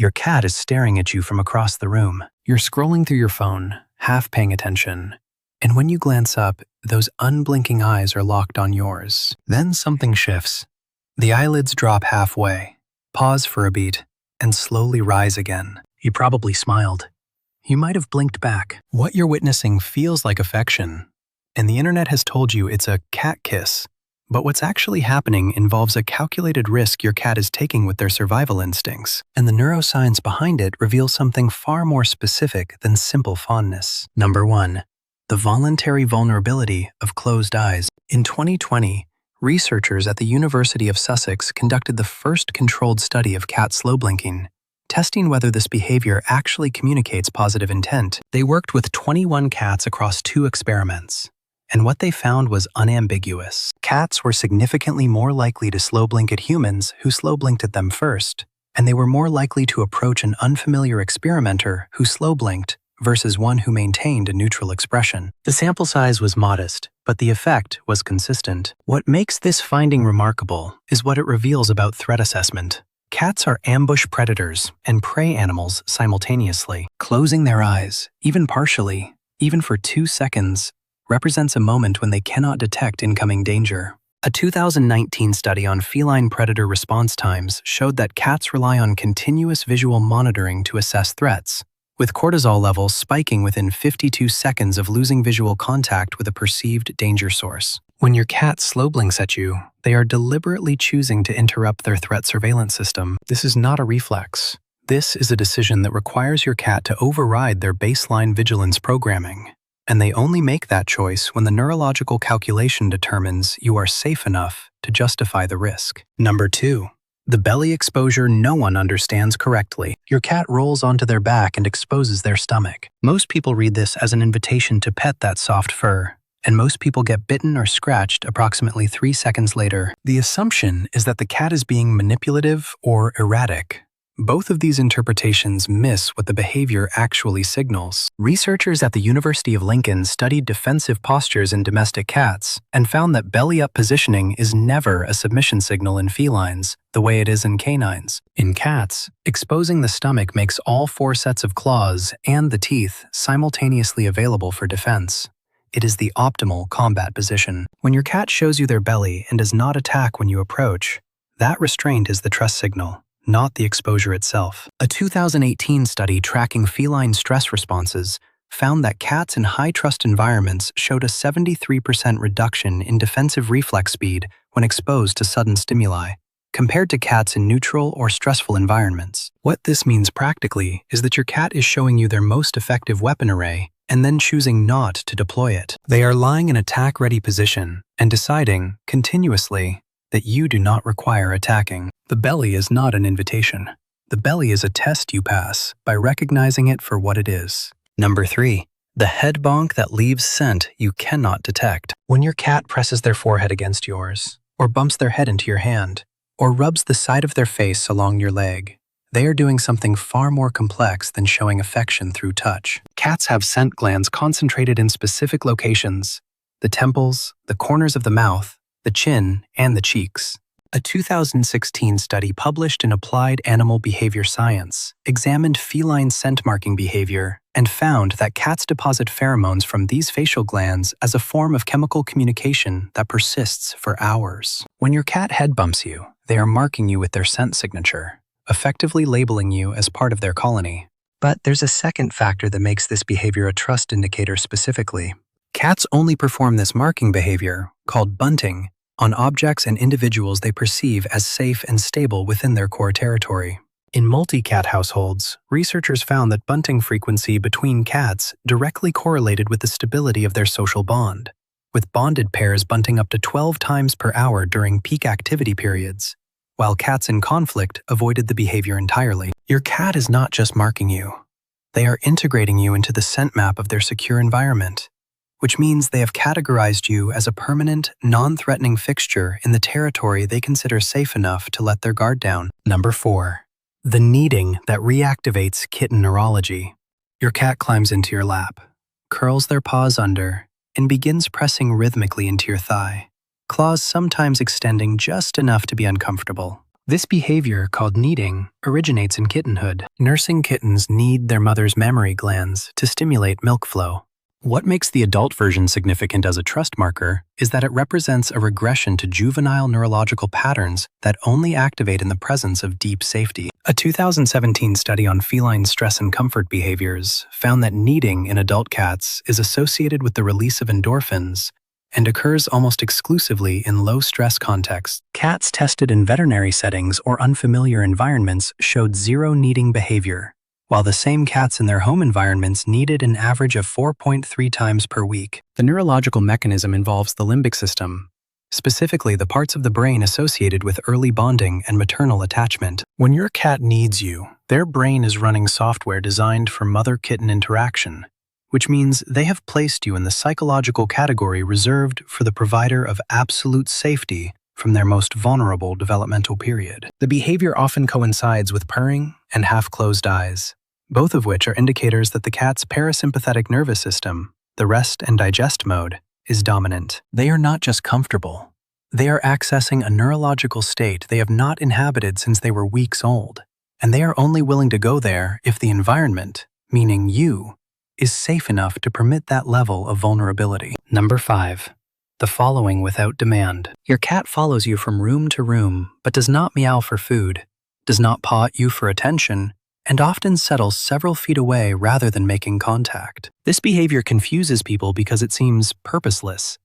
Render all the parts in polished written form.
Your cat is staring at you from across the room. You're scrolling through your phone, half paying attention. And when you glance up, those unblinking eyes are locked on yours. Then something shifts. The eyelids drop halfway, pause for a beat, and slowly rise again. You probably smiled. You might have blinked back. What you're witnessing feels like affection, and the internet has told you it's a cat kiss. But what's actually happening involves a calculated risk your cat is taking with their survival instincts, and the neuroscience behind it reveals something far more specific than simple fondness. Number 1. The voluntary vulnerability of closed eyes. In 2020, researchers at the University of Sussex conducted the first controlled study of cat slow blinking, testing whether this behavior actually communicates positive intent. They worked with 21 cats across 2 experiments, and what they found was unambiguous. Cats were significantly more likely to slow blink at humans who slow blinked at them first, and they were more likely to approach an unfamiliar experimenter who slow blinked versus one who maintained a neutral expression. The sample size was modest, but the effect was consistent. What makes this finding remarkable is what it reveals about threat assessment. Cats are ambush predators and prey animals simultaneously. Closing their eyes, even partially, even for 2 seconds, represents a moment when they cannot detect incoming danger. A 2019 study on feline predator response times showed that cats rely on continuous visual monitoring to assess threats, with cortisol levels spiking within 52 seconds of losing visual contact with a perceived danger source. When your cat slow blinks at you, they are deliberately choosing to interrupt their threat surveillance system. This is not a reflex. This is a decision that requires your cat to override their baseline vigilance programming. And they only make that choice when the neurological calculation determines you are safe enough to justify the risk. Number 2. The belly exposure no one understands correctly. Your cat rolls onto their back and exposes their stomach. Most people read this as an invitation to pet that soft fur, and most people get bitten or scratched approximately 3 seconds later. The assumption is that the cat is being manipulative or erratic. Both of these interpretations miss what the behavior actually signals. Researchers at the University of Lincoln studied defensive postures in domestic cats and found that belly-up positioning is never a submission signal in felines, the way it is in canines. In cats, exposing the stomach makes all 4 sets of claws and the teeth simultaneously available for defense. It is the optimal combat position. When your cat shows you their belly and does not attack when you approach, that restraint is the trust signal, not the exposure itself. A 2018 study tracking feline stress responses found that cats in high-trust environments showed a 73% reduction in defensive reflex speed when exposed to sudden stimuli, compared to cats in neutral or stressful environments. What this means practically is that your cat is showing you their most effective weapon array and then choosing not to deploy it. They are lying in attack-ready position and deciding, continuously, that you do not require attacking. The belly is not an invitation. The belly is a test you pass by recognizing it for what it is. Number 3. The head bonk that leaves scent you cannot detect. When your cat presses their forehead against yours, or bumps their head into your hand, or rubs the side of their face along your leg, they are doing something far more complex than showing affection through touch. Cats have scent glands concentrated in specific locations: the temples, the corners of the mouth, the chin, and the cheeks. A 2016 study published in Applied Animal Behavior Science examined feline scent marking behavior and found that cats deposit pheromones from these facial glands as a form of chemical communication that persists for hours. When your cat head bumps you, they are marking you with their scent signature, effectively labeling you as part of their colony. But there's a second factor that makes this behavior a trust indicator specifically. Cats only perform this marking behavior, called bunting, on objects and individuals they perceive as safe and stable within their core territory. In multi-cat households, researchers found that bunting frequency between cats directly correlated with the stability of their social bond, with bonded pairs bunting up to 12 times per hour during peak activity periods, while cats in conflict avoided the behavior entirely. Your cat is not just marking you. They are integrating you into the scent map of their secure environment, which means they have categorized you as a permanent, non-threatening fixture in the territory they consider safe enough to let their guard down. Number 4. The kneading that reactivates kitten neurology. Your cat climbs into your lap, curls their paws under, and begins pressing rhythmically into your thigh, claws sometimes extending just enough to be uncomfortable. This behavior, called kneading, originates in kittenhood. Nursing kittens knead their mother's mammary glands to stimulate milk flow. What makes the adult version significant as a trust marker is that it represents a regression to juvenile neurological patterns that only activate in the presence of deep safety. A 2017 study on feline stress and comfort behaviors found that kneading in adult cats is associated with the release of endorphins and occurs almost exclusively in low-stress contexts. Cats tested in veterinary settings or unfamiliar environments showed zero kneading behavior, while the same cats in their home environments kneaded an average of 4.3 times per week. The neurological mechanism involves the limbic system, specifically the parts of the brain associated with early bonding and maternal attachment. When your cat needs you, their brain is running software designed for mother-kitten interaction, which means they have placed you in the psychological category reserved for the provider of absolute safety from their most vulnerable developmental period. The behavior often coincides with purring and half-closed eyes, both of which are indicators that the cat's parasympathetic nervous system, the rest and digest mode, is dominant. They are not just comfortable. They are accessing a neurological state they have not inhabited since they were weeks old, and they are only willing to go there if the environment, meaning you, is safe enough to permit that level of vulnerability. Number 5. The following without demand. Your cat follows you from room to room, but does not meow for food, does not paw at you for attention, and often settles several feet away rather than making contact. This behavior confuses people because it seems purposeless.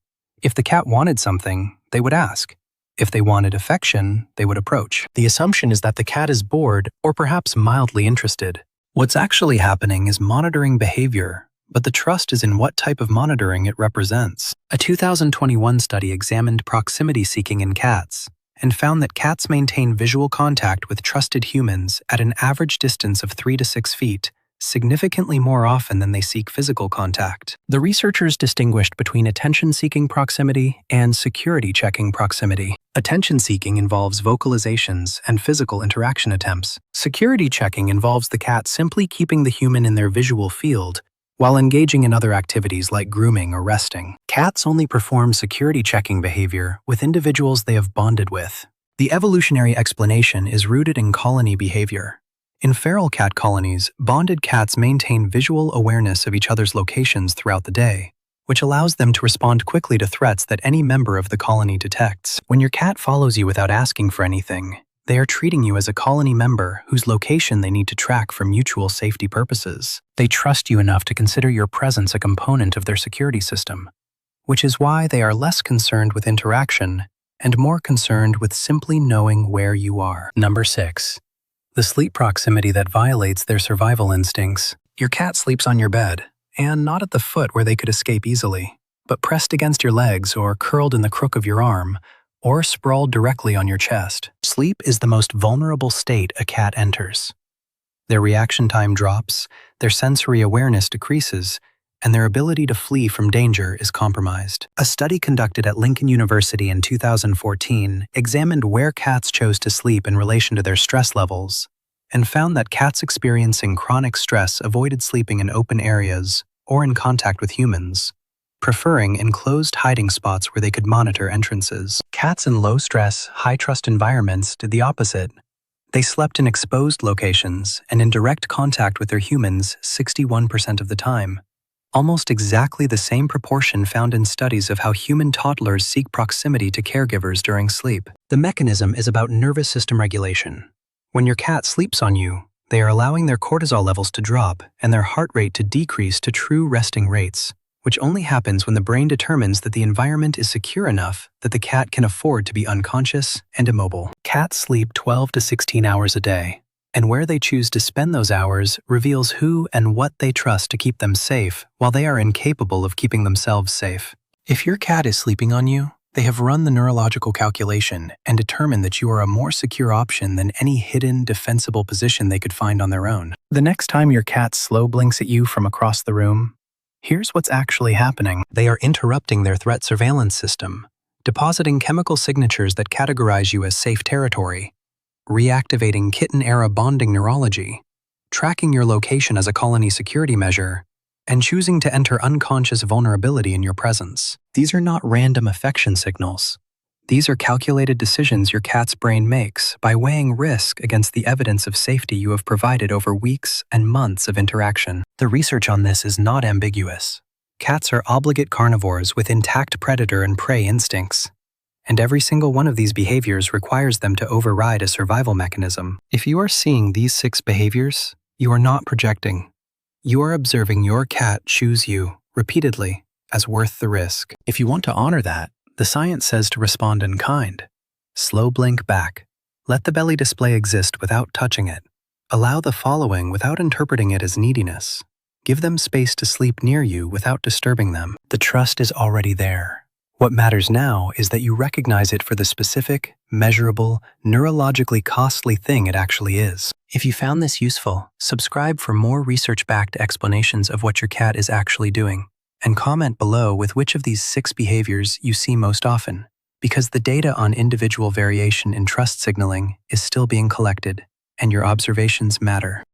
If the cat wanted something, they would ask. If they wanted affection, they would approach. The assumption is that the cat is bored or perhaps mildly interested. What's actually happening is monitoring behavior, but the trust is in what type of monitoring it represents. A 2021 study examined proximity seeking in cats and found that cats maintain visual contact with trusted humans at an average distance of 3 to 6 feet, significantly more often than they seek physical contact. The researchers distinguished between attention-seeking proximity and security-checking proximity. Attention-seeking involves vocalizations and physical interaction attempts. Security-checking involves the cat simply keeping the human in their visual field while engaging in other activities like grooming or resting. Cats only perform security-checking behavior with individuals they have bonded with. The evolutionary explanation is rooted in colony behavior. In feral cat colonies, bonded cats maintain visual awareness of each other's locations throughout the day, which allows them to respond quickly to threats that any member of the colony detects. When your cat follows you without asking for anything, they are treating you as a colony member whose location they need to track for mutual safety purposes. They trust you enough to consider your presence a component of their security system, which is why they are less concerned with interaction and more concerned with simply knowing where you are. Number 6. The sleep proximity that violates their survival instincts. Your cat sleeps on your bed, and not at the foot where they could escape easily, but pressed against your legs or curled in the crook of your arm, or sprawled directly on your chest. Sleep is the most vulnerable state a cat enters. Their reaction time drops, their sensory awareness decreases, and their ability to flee from danger is compromised. A study conducted at Lincoln University in 2014 examined where cats chose to sleep in relation to their stress levels, and found that cats experiencing chronic stress avoided sleeping in open areas or in contact with humans, preferring enclosed hiding spots where they could monitor entrances. Cats in low-stress, high-trust environments did the opposite. They slept in exposed locations and in direct contact with their humans 61% of the time, almost exactly the same proportion found in studies of how human toddlers seek proximity to caregivers during sleep. The mechanism is about nervous system regulation. When your cat sleeps on you, they are allowing their cortisol levels to drop and their heart rate to decrease to true resting rates, which only happens when the brain determines that the environment is secure enough that the cat can afford to be unconscious and immobile. Cats sleep 12 to 16 hours a day, and where they choose to spend those hours reveals who and what they trust to keep them safe while they are incapable of keeping themselves safe. If your cat is sleeping on you, they have run the neurological calculation and determined that you are a more secure option than any hidden, defensible position they could find on their own. The next time your cat slow blinks at you from across the room, here's what's actually happening. They are interrupting their threat surveillance system, depositing chemical signatures that categorize you as safe territory, reactivating kitten-era bonding neurology, tracking your location as a colony security measure, and choosing to enter unconscious vulnerability in your presence. These are not random affection signals. These are calculated decisions your cat's brain makes by weighing risk against the evidence of safety you have provided over weeks and months of interaction. The research on this is not ambiguous. Cats are obligate carnivores with intact predator and prey instincts, and every single one of these behaviors requires them to override a survival mechanism. If you are seeing these 6 behaviors, you are not projecting. You are observing your cat choose you, repeatedly, as worth the risk. If you want to honor that, the science says to respond in kind. Slow blink back. Let the belly display exist without touching it. Allow the following without interpreting it as neediness. Give them space to sleep near you without disturbing them. The trust is already there. What matters now is that you recognize it for the specific, measurable, neurologically costly thing it actually is. If you found this useful, subscribe for more research-backed explanations of what your cat is actually doing, and comment below with which of these 6 behaviors you see most often, because the data on individual variation in trust signaling is still being collected, and your observations matter.